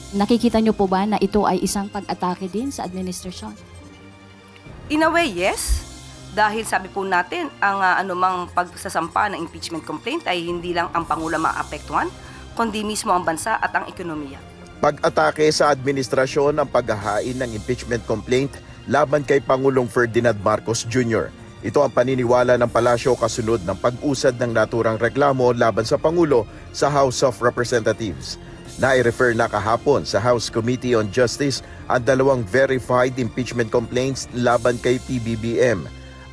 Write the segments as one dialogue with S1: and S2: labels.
S1: Nakikita niyo po ba na ito ay isang pag-atake din sa administrasyon?
S2: In a way, yes. Dahil sabi po natin, ang anumang pagsasampa ng impeachment complaint ay hindi lang ang Pangulo maapektuhan, kundi mismo ang bansa at ang ekonomiya.
S3: Pag-atake sa administrasyon ang paghahain ng impeachment complaint laban kay Pangulong Ferdinand Marcos Jr. Ito ang paniniwala ng palasyo kasunod ng pag-usad ng naturang reklamo laban sa Pangulo sa House of Representatives. Nai-refer na kahapon sa House Committee on Justice ang dalawang verified impeachment complaints laban kay PBBM.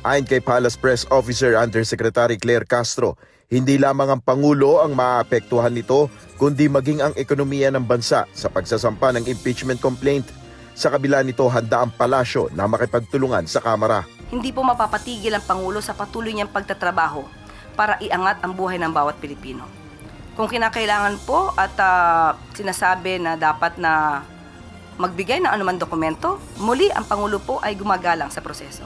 S3: Ayon kay Palace Press Officer Undersecretary Claire Castro, hindi lamang ang Pangulo ang maapektuhan nito, kundi maging ang ekonomiya ng bansa sa pagsasampa ng impeachment complaint. Sa kabila nito, handa ang palasyo na makipagtulungan sa Kamara.
S2: Hindi po mapapatigil ang Pangulo sa patuloy niyang pagtatrabaho para iangat ang buhay ng bawat Pilipino. Kung kinakailangan po at sinasabi na dapat na magbigay ng anumang dokumento, muli ang Pangulo po ay gumagalang sa proseso.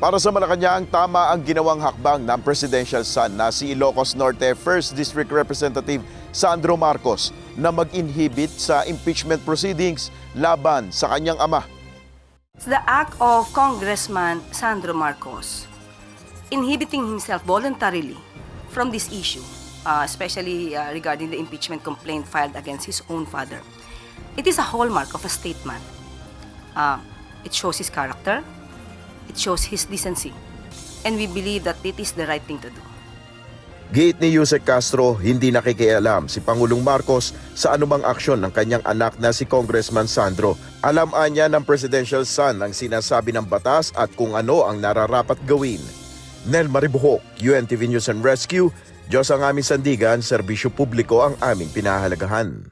S3: Para sa Malacanang, tama ang ginawang hakbang ng presidential son na si Ilocos Norte 1st District Representative Sandro Marcos na mag-inhibit sa impeachment proceedings laban sa kanyang ama.
S2: The act of Congressman Sandro Marcos inhibiting himself voluntarily from this issue, especially regarding the impeachment complaint filed against his own father, it is a hallmark of a statesman. It shows his character, it shows his decency, and we believe that it is the right thing to do.
S3: Giit ni Yusek Castro, hindi nakikialam si Pangulong Marcos sa anumang aksyon ng kanyang anak na si Congressman Sandro. Alam niya ng presidential son ang sinasabi ng batas at kung ano ang nararapat gawin. Nel Maribuhok, UNTV News and Rescue. Diyos ang aming sandigan, serbisyo publiko ang aming pinahalagahan.